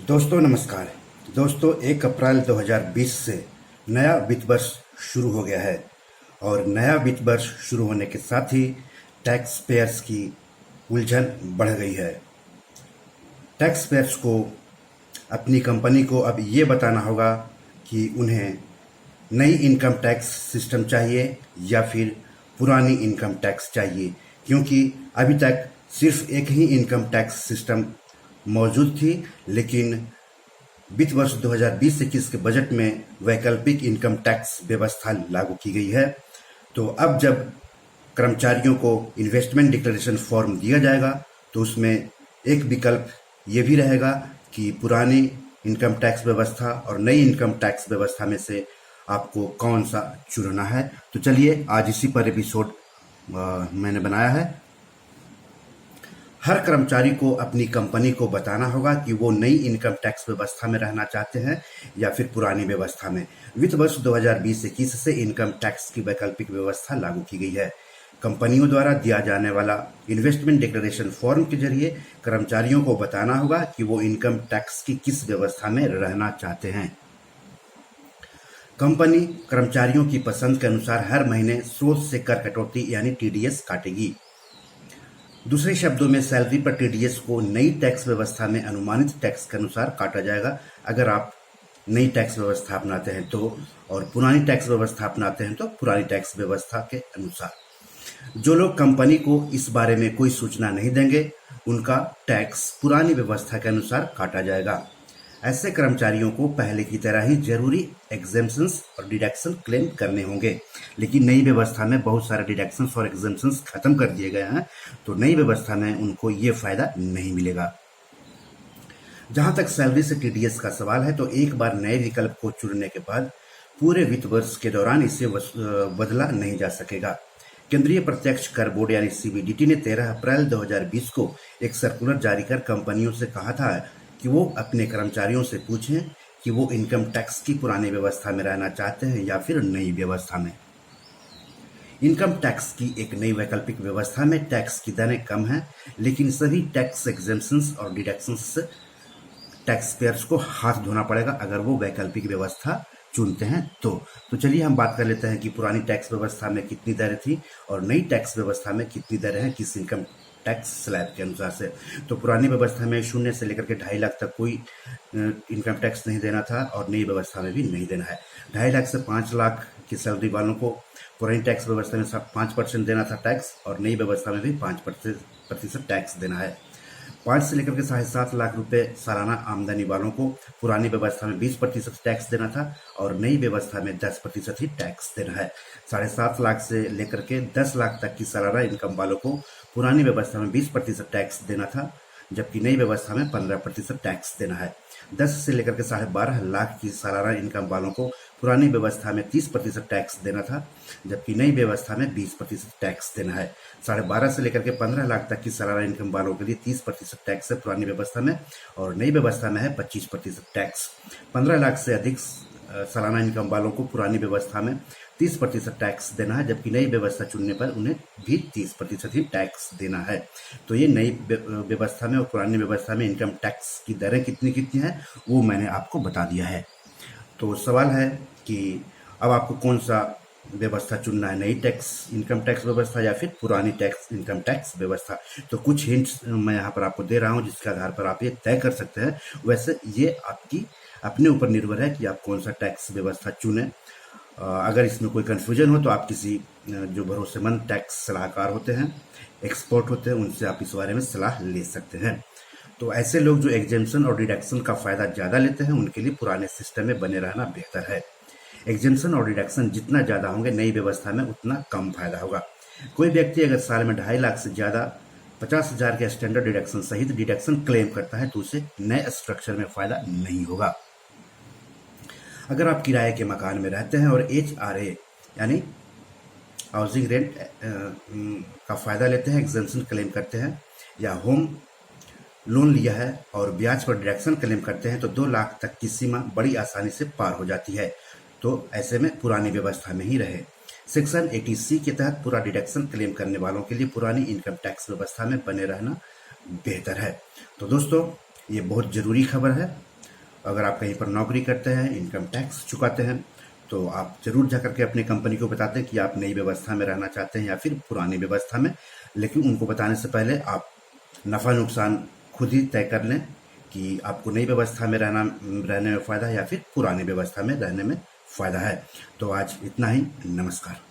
दोस्तों नमस्कार। दोस्तों 1 अप्रैल 2020 से नया वित्त वर्ष शुरू हो गया है और नया वित्त वर्ष शुरू होने के साथ ही टैक्स पेयर्स की उलझन बढ़ गई है। टैक्स पेयर्स को अपनी कंपनी को अब ये बताना होगा कि उन्हें नई इनकम टैक्स सिस्टम चाहिए या फिर पुरानी इनकम टैक्स चाहिए, क्योंकि अभी तक सिर्फ एक ही इनकम टैक्स सिस्टम मौजूद थी, लेकिन वित्त वर्ष 2020-21 के बजट में वैकल्पिक इनकम टैक्स व्यवस्था लागू की गई है। तो अब जब कर्मचारियों को इन्वेस्टमेंट डिक्लेरेशन फॉर्म दिया जाएगा तो उसमें एक विकल्प ये भी रहेगा कि पुरानी इनकम टैक्स व्यवस्था और नई इनकम टैक्स व्यवस्था में से आपको कौन सा चुनना है। तो चलिए आज इसी पर एपिसोड मैंने बनाया है। हर कर्मचारी को अपनी कंपनी को बताना होगा कि वो नई इनकम टैक्स व्यवस्था में रहना चाहते हैं या फिर पुरानी व्यवस्था में। वित्त वर्ष 2020-21 से इनकम टैक्स की वैकल्पिक व्यवस्था लागू की गई है। कंपनियों द्वारा दिया जाने वाला इन्वेस्टमेंट डिक्लेरेशन फॉर्म के जरिए कर्मचारियों को बताना होगा कि वो इनकम टैक्स की किस व्यवस्था में रहना चाहते हैं। कंपनी कर्मचारियों की पसंद के अनुसार हर महीने स्रोत से कर कटौती यानी टीडीएस काटेगी। दूसरे शब्दों में सैलरी पर टीडीएस को नई टैक्स व्यवस्था में अनुमानित टैक्स के अनुसार काटा जाएगा अगर आप नई टैक्स व्यवस्था अपनाते हैं तो, और पुरानी टैक्स व्यवस्था अपनाते हैं तो पुरानी टैक्स व्यवस्था के अनुसार। जो लोग कंपनी को इस बारे में कोई सूचना नहीं देंगे उनका टैक्स पुरानी व्यवस्था के अनुसार काटा जाएगा। ऐसे कर्मचारियों को पहले की तरह ही जरूरी एग्जेम्पशंस और डिडक्शन क्लेम करने होंगे, लेकिन नई व्यवस्था में बहुत सारे डिडक्शंस और एग्जेम्पशंस खत्म कर दिए गए हैं, तो नई व्यवस्था में उनको ये फायदा नहीं मिलेगा। जहां तक सैलरी से टीडीएस का सवाल है तो एक बार नए विकल्प को चुनने के बाद पूरे वित्त वर्ष के दौरान इसे बदला नहीं जा सकेगा। केंद्रीय प्रत्यक्ष कर बोर्ड यानी सीबीडीटी ने 13 अप्रैल 2020 को एक सर्कुलर जारी कर कंपनियों से कहा था कि वो अपने कर्मचारियों से पूछें कि वो इनकम टैक्स की पुरानी व्यवस्था में रहना चाहते हैं या फिर नई व्यवस्था में। इनकम टैक्स की एक नई वैकल्पिक व्यवस्था में टैक्स की दरें कम हैं, लेकिन सभी टैक्स एग्जेम्पशंस और डिडक्शंस से टैक्स पेयर्स को हाथ धोना पड़ेगा अगर वो वैकल्पिक व्यवस्था चुनते हैं तो चलिए हम बात कर लेते हैं कि पुरानी टैक्स व्यवस्था में कितनी दरें थी और नई टैक्स व्यवस्था में कितनी दरें हैं किस इनकम टैक्स स्लैब के अनुसार से। तो पुरानी व्यवस्था में 0 से लेकर के 2.5 लाख तक कोई इनकम टैक्स नहीं देना था और नई व्यवस्था में भी नहीं देना है। 2.5 लाख से 5 लाख की सैलरी वालों को पुरानी टैक्स व्यवस्था में 5% देना था टैक्स और नई व्यवस्था में भी 5% टैक्स देना है। 5 से लेकर के 7.5 लाख रुपए सालाना आमदनी वालों को पुरानी व्यवस्था में 20% टैक्स देना था और नई व्यवस्था में 10% ही टैक्स देना है। 7.5 लाख से लेकर के 10 लाख तक की सालाना इनकम वालों को पुरानी व्यवस्था में 20% टैक्स देना था, जबकि नई व्यवस्था में 15% टैक्स देना है। 10 से लेकर के 12.5 लाख की सालाना इनकम वालों को पुरानी व्यवस्था में 30% टैक्स देना था, जबकि नई व्यवस्था में 20% टैक्स देना है। 12.5 से लेकर के 15 लाख तक की सालाना इनकम वालों के लिए 30% टैक्स है पुरानी व्यवस्था में और नई व्यवस्था में है 25% टैक्स। 15 लाख से अधिक सालाना इनकम वालों को पुरानी व्यवस्था में 30% टैक्स देना है, जबकि नई व्यवस्था चुनने पर उन्हें भी 30% ही टैक्स देना है। तो ये नई व्यवस्था में और पुरानी व्यवस्था में इनकम टैक्स की दरें कितनी कितनी है वो मैंने आपको बता दिया है। तो सवाल है कि अब आपको कौन सा व्यवस्था चुनना है, नई टैक्स इनकम टैक्स व्यवस्था या फिर पुरानी टैक्स इनकम टैक्स व्यवस्था। तो कुछ हिंट्स मैं यहाँ पर आपको दे रहा हूँ जिसके आधार पर आप ये तय कर सकते हैं। वैसे ये आपकी अपने ऊपर निर्भर है कि आप कौन सा टैक्स व्यवस्था चुने। अगर इसमें कोई कन्फ्यूजन हो तो आप किसी जो भरोसेमंद टैक्स सलाहकार होते हैं, एक्सपर्ट होते हैं, उनसे आप इस बारे में सलाह ले सकते हैं। तो ऐसे लोग जो एग्जेम्पशन और डिडक्शन का फायदा ज़्यादा लेते हैं उनके लिए पुराने सिस्टम में बने रहना बेहतर है। एग्जेम्पशन और डिडक्शन जितना ज़्यादा होंगे नई व्यवस्था में उतना कम फायदा होगा। कोई व्यक्ति अगर साल में 2.5 लाख से ज़्यादा 50,000 के स्टैंडर्ड डिडक्शन सहित डिडक्शन क्लेम करता है तो उसे नए स्ट्रक्चर में फायदा नहीं होगा। अगर आप किराए के मकान में रहते हैं और HRA यानी हाउसिंग रेंट का फायदा लेते हैं, एग्जेम्पशन क्लेम करते हैं, या होम लोन लिया है और ब्याज पर डिडक्शन क्लेम करते हैं तो 2 लाख तक की सीमा बड़ी आसानी से पार हो जाती है। तो ऐसे में पुरानी व्यवस्था में ही रहे। सेक्शन 80C के तहत पूरा डिडक्शन क्लेम करने वालों के लिए पुरानी इनकम टैक्स व्यवस्था में बने रहना बेहतर है। तो दोस्तों ये बहुत जरूरी खबर है अगर आप कहीं पर नौकरी करते हैं, इनकम टैक्स चुकाते हैं, तो आप जरूर जाकर के अपनी कंपनी को बताते हैं कि आप नई व्यवस्था में रहना चाहते हैं या फिर पुरानी व्यवस्था में। लेकिन उनको बताने से पहले आप नफ़ा नुकसान खुद ही तय कर लें कि आपको नई व्यवस्था में रहने में फ़ायदा है या फिर पुरानी व्यवस्था में रहने में फ़ायदा है। तो आज इतना ही। नमस्कार।